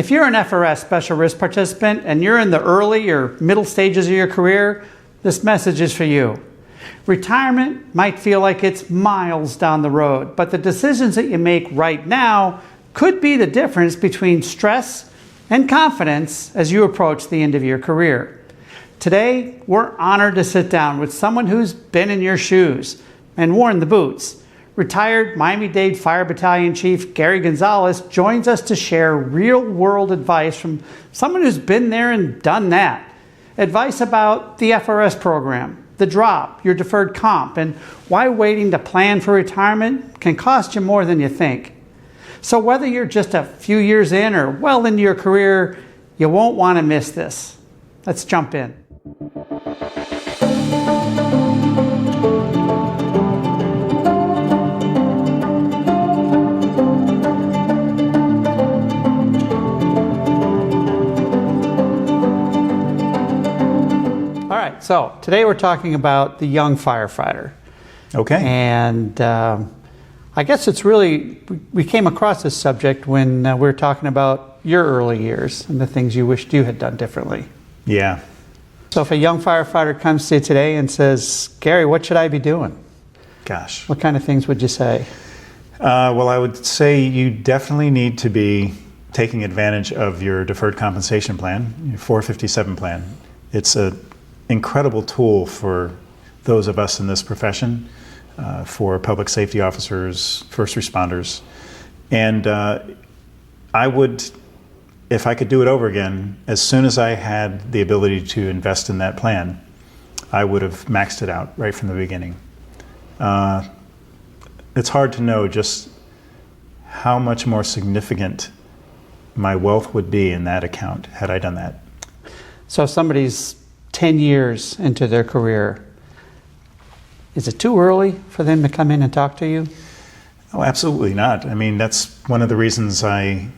If you're an FRS Special Risk participant and you're in the early or middle stages of your career, this message is for you. Retirement might feel like it's miles down the road, but the decisions that you make right now could be the difference between stress and confidence as you approach the end of your career. Today, we're honored to sit down with someone who's been in your shoes and worn the boots. Retired Miami-Dade Fire Battalion Chief Gary Gonzalez joins us to share real-world advice from someone who's been there and done that. Advice about the FRS program, the drop, your deferred comp, and why waiting to plan for retirement can cost you more than you think. So whether you're just a few years in or well into your career, you won't want to miss this. Let's jump in. So today we're talking about the young firefighter. Okay. And I guess it's really, we came across this subject when we were talking about your early years and the things you wished you had done differently. Yeah. So if a young firefighter comes to you today and says, Gary, what should I be doing? Gosh. What kind of things would you say? Well, I would say you definitely need to be taking advantage of your deferred compensation plan, your 457 plan. It's an incredible tool for those of us in this profession, for public safety officers, first responders. And I would, if I could do it over again, as soon as I had the ability to invest in that plan, I would have maxed it out right from the beginning. It's hard to know just how much more significant my wealth would be in that account had I done that. So if somebody's 10 years into their career, is it too early for them to come in and talk to you? Oh, absolutely not. I mean, that's one of the reasons I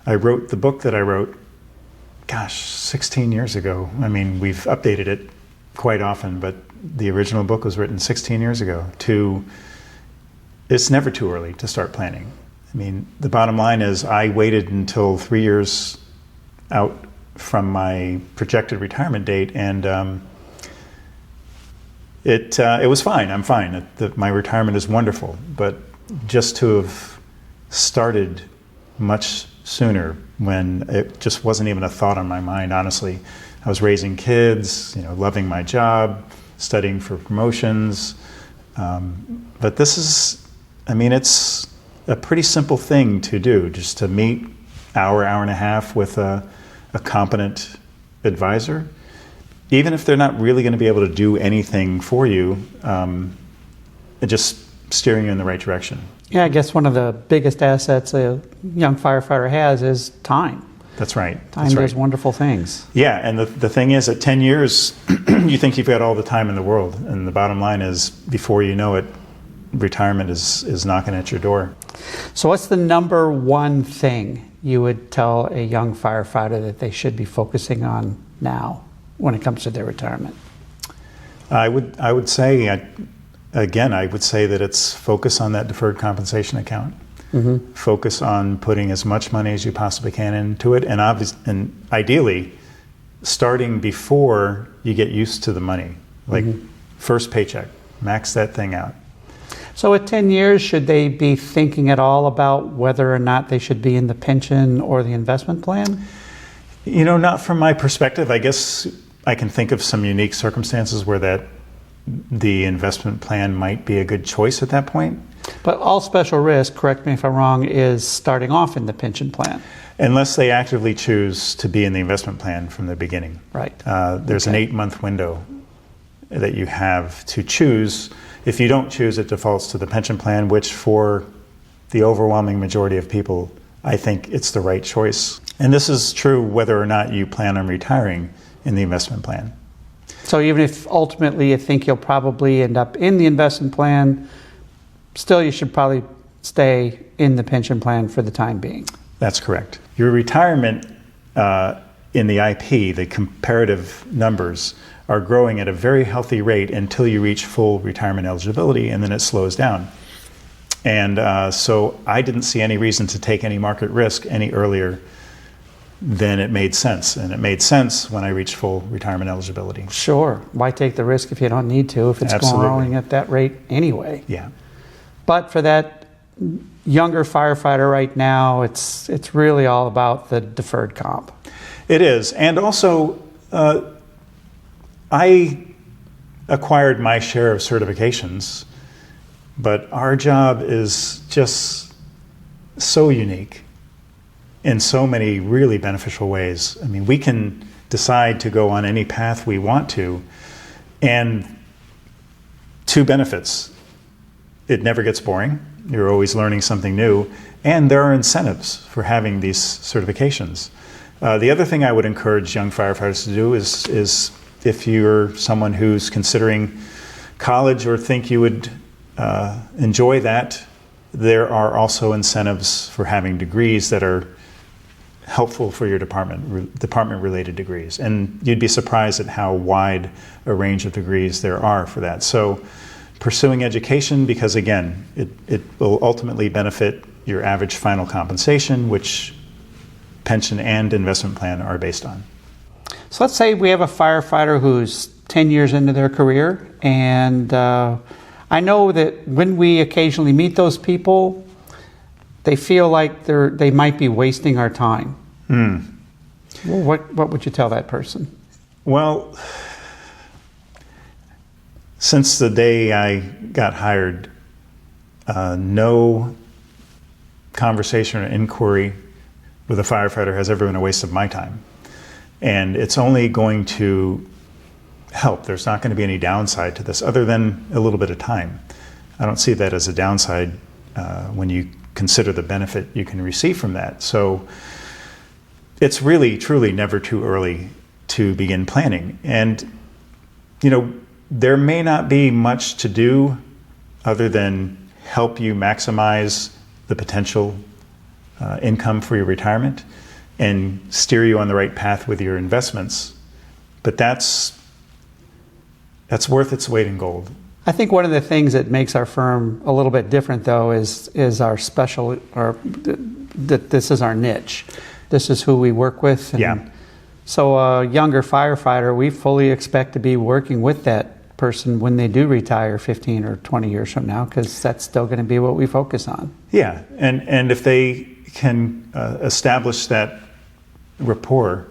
wrote the book that I wrote, 16 years ago. I mean, we've updated it quite often, but the original book was written 16 years ago. It's never too early to start planning. I mean, the bottom line is I waited until 3 years out from my projected retirement date, and it was fine. I'm fine. My retirement is wonderful, but just to have started much sooner when it just wasn't even a thought on my mind, honestly. I was raising kids, loving my job, studying for promotions, but this is, it's a pretty simple thing to do, just to meet hour and a half with a competent advisor, even if they're not really going to be able to do anything for you, just steering you in the right direction. Yeah, I guess one of the biggest assets a young firefighter has is time. That's right. Time does wonderful things. Yeah, and the thing is, at 10 years, you think you've got all the time in the world, and the bottom line is, before you know it, retirement is knocking at your door. So what's the number one thing you would tell a young firefighter that they should be focusing on now when it comes to their retirement? I would say, I would say that it's focus on that deferred compensation account. Mm-hmm. Focus on putting as much money as you possibly can into it, and ideally, starting before you get used to the money. Like first paycheck, max that thing out. So at 10 years, should they be thinking at all about whether or not they should be in the pension or the investment plan? Not from my perspective. I guess I can think of some unique circumstances where the investment plan might be a good choice at that point. But all special risk, correct me if I'm wrong, is starting off in the pension plan. Unless they actively choose to be in the investment plan from the beginning. Right. There's an 8-month window that you have to choose. If you don't choose, it defaults to the pension plan, which for the overwhelming majority of people, I think it's the right choice. And this is true whether or not you plan on retiring in the investment plan. So even if ultimately you think you'll probably end up in the investment plan, still you should probably stay in the pension plan for the time being. That's correct. Your retirement in the IP, the comparative numbers, are growing at a very healthy rate until you reach full retirement eligibility, and then it slows down. And so I didn't see any reason to take any market risk any earlier than it made sense. And it made sense when I reached full retirement eligibility. Sure. Why take the risk if you don't need to, if it's growing at that rate anyway? Yeah. But for that younger firefighter right now, it's really all about the deferred comp. It is. And also, I acquired my share of certifications, but our job is just so unique in so many really beneficial ways. I mean, we can decide to go on any path we want to, and two benefits. It never gets boring. You're always learning something new, and there are incentives for having these certifications. The other thing I would encourage young firefighters to do is if you're someone who's considering college or think you would enjoy that, there are also incentives for having degrees that are helpful for your department-related degrees. And you'd be surprised at how wide a range of degrees there are for that. So pursuing education, because again, it will ultimately benefit your average final compensation, which pension and investment plan are based on. So let's say we have a firefighter who's 10 years into their career, and I know that when we occasionally meet those people, they feel like they might be wasting our time. Well, what would you tell that person? Well, since the day I got hired, no conversation or inquiry with a firefighter has ever been a waste of my time. And it's only going to help. There's not going to be any downside to this other than a little bit of time. I don't see that as a downside when you consider the benefit you can receive from that. So it's really, truly never too early to begin planning. And, you know, there may not be much to do other than help you maximize the potential income for your retirement and steer you on the right path with your investments. But that's worth its weight in gold. I think one of the things that makes our firm a little bit different, though, is our special, or that this is our niche. This is who we work with. And yeah. So a younger firefighter, we fully expect to be working with that person when they do retire 15 or 20 years from now, because that's still going to be what we focus on. Yeah, and if they can establish that rapport,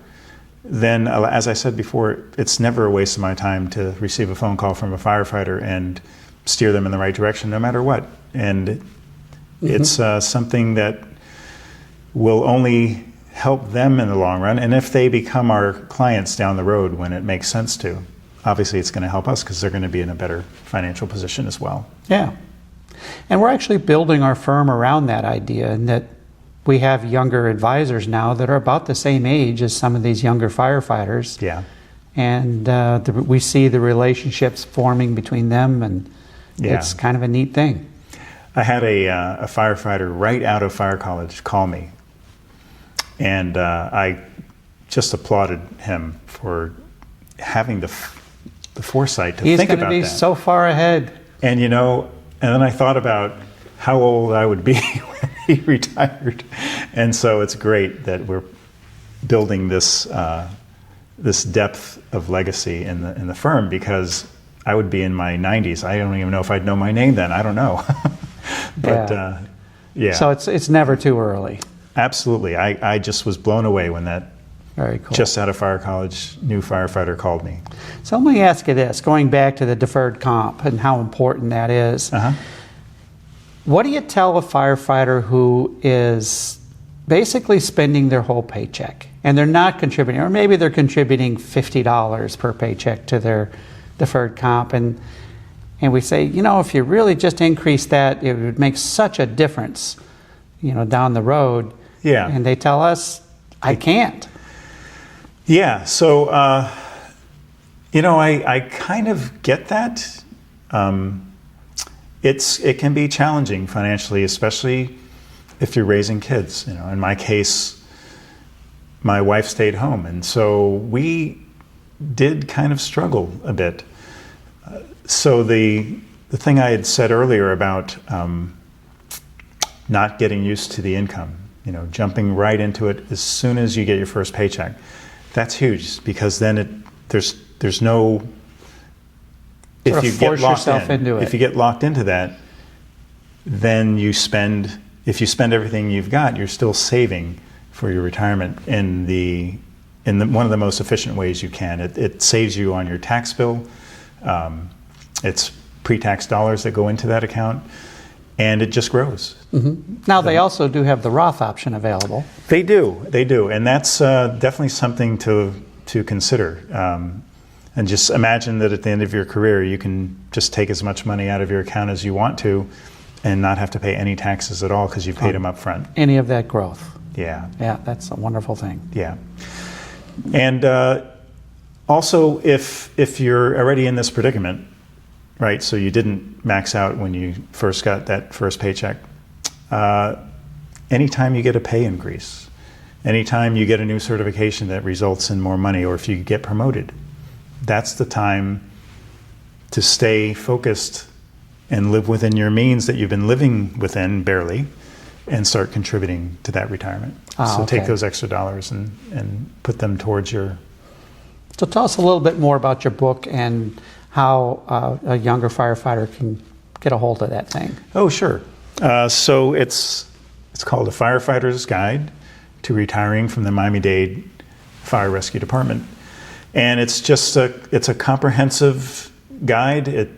then, as I said before, it's never a waste of my time to receive a phone call from a firefighter and steer them in the right direction, no matter what. And it's something that will only help them in the long run. And if they become our clients down the road when it makes sense to, obviously it's going to help us because they're going to be in a better financial position as well. Yeah. And we're actually building our firm around that idea, and that we have younger advisors now that are about the same age as some of these younger firefighters. Yeah. And we see the relationships forming between them, and it's kind of a neat thing. I had a firefighter right out of fire college call me, and I just applauded him for having the foresight to think about that. He's going to be so far ahead. And and then I thought about how old I would be when he retired, and so it's great that we're building this this depth of legacy in the firm, because I would be in my 90s. I don't even know if I'd know my name then. I don't know. But yeah. So it's never too early. Absolutely. I just was blown away when that very cool. Just out of fire college new firefighter called me. So let me ask you this, going back to the deferred comp and how important that is. What do you tell a firefighter who is basically spending their whole paycheck and they're not contributing, or maybe they're contributing $50 per paycheck to their deferred comp, and we say, if you really just increase that, it would make such a difference, down the road. Yeah. And they tell us, I can't. Yeah. So, I kind of get that. It can be challenging financially, especially if you're raising kids. In my case, my wife stayed home, and so we did kind of struggle a bit. So the thing I had said earlier about not getting used to the income, jumping right into it as soon as you get your first paycheck. That's huge, because then there's no, if you get locked in, if you get locked into that, then if you spend everything you've got, you're still saving for your retirement in one of the most efficient ways you can. It saves you on your tax bill. It's pre-tax dollars that go into that account, and it just grows. Mm-hmm. Now, they also do have the Roth option available. They do, and that's definitely something to consider. And just imagine that at the end of your career, you can just take as much money out of your account as you want to and not have to pay any taxes at all because you've paid them up front. Any of that growth. Yeah. Yeah, that's a wonderful thing. Yeah. And also, if you're already in this predicament, right, so you didn't max out when you first got that first paycheck, anytime you get a pay increase, anytime you get a new certification that results in more money, or if you get promoted, that's the time to stay focused and live within your means that you've been living within barely, and start contributing to that retirement. Take those extra dollars and put them towards your... So tell us a little bit more about your book and how a younger firefighter can get a hold of that thing. Oh, sure. So it's called A Firefighter's Guide to Retiring from the Miami-Dade Fire Rescue Department. And it's just it's a comprehensive guide. It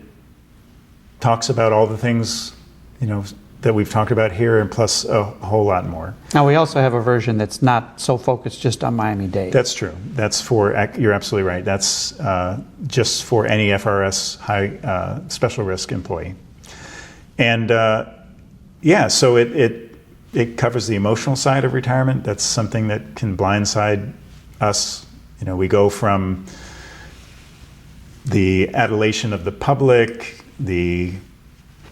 talks about all the things, that we've talked about here, and plus a whole lot more. Now, we also have a version that's not so focused just on Miami-Dade. That's true. You're absolutely right. That's just for any FRS Special Risk employee. And so it covers the emotional side of retirement. That's something that can blindside us. We go from the adulation of the public, the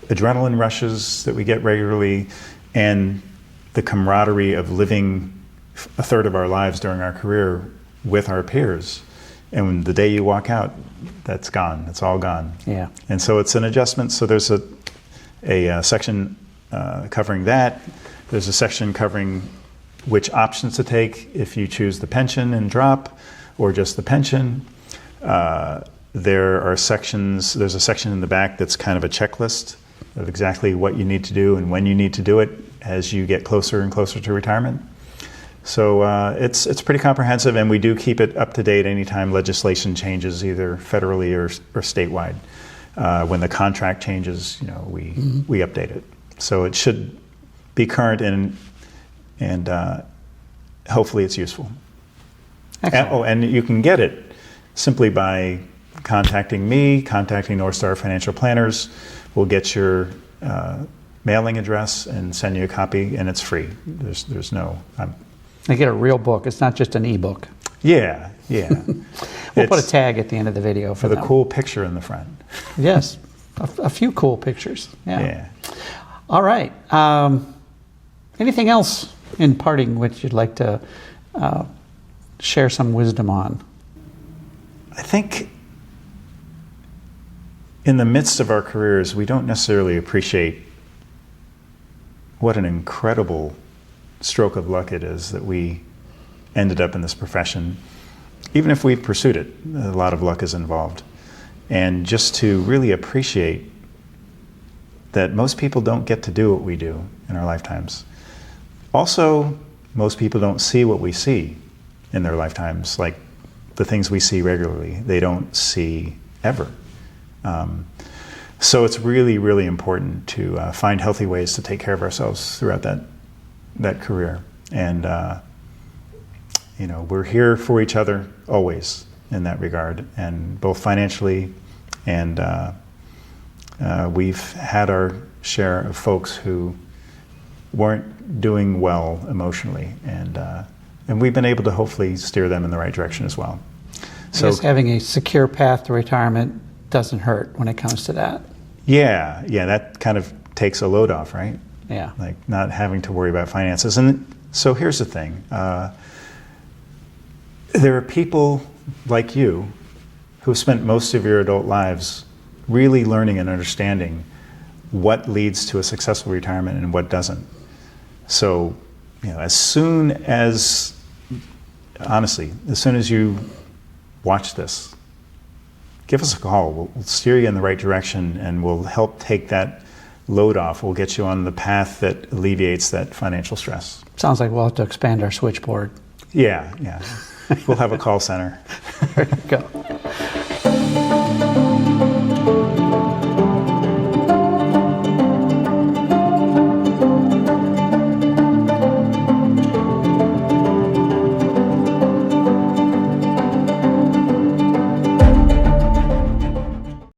adrenaline rushes that we get regularly, and the camaraderie of living a third of our lives during our career with our peers. And when the day you walk out, that's gone. It's all gone. Yeah. And so it's an adjustment. So there's a section covering that. There's a section covering which options to take if you choose the pension and drop, or just the pension. There's a section in the back that's kind of a checklist of exactly what you need to do and when you need to do it as you get closer and closer to retirement. So it's pretty comprehensive, and we do keep it up to date anytime legislation changes, either federally or statewide. When the contract changes, we update it. So it should be current, and hopefully it's useful. And you can get it simply by contacting me, contacting Northstar Financial Planners. We'll get your mailing address and send you a copy, and it's free. There's no... They get a real book. It's not just an e-book. Yeah. We'll put a tag at the end of the video for the cool picture in the front. Yes, a few cool pictures. Yeah. All right. Anything else in parting which you'd like to share some wisdom on? I think in the midst of our careers, we don't necessarily appreciate what an incredible stroke of luck it is that we ended up in this profession. Even if we've pursued it, a lot of luck is involved. And just to really appreciate that most people don't get to do what we do in our lifetimes. Also, most people don't see what we see in their lifetimes, like the things we see regularly. They don't see ever. So it's really, really important to find healthy ways to take care of ourselves throughout that career. And we're here for each other always in that regard, and both financially, and we've had our share of folks who weren't doing well emotionally, and we've been able to hopefully steer them in the right direction as well. So just having a secure path to retirement doesn't hurt when it comes to that. Yeah, that kind of takes a load off, right? Yeah. Like not having to worry about finances. And so here's the thing. There are people like you who have spent most of your adult lives really learning and understanding what leads to a successful retirement and what doesn't. So, as soon as, honestly, as soon as you watch this, give us a call. We'll steer you in the right direction, and we'll help take that load off. We'll get you on the path that alleviates that financial stress. Sounds like we'll have to expand our switchboard. Yeah. We'll have a call center. There you go.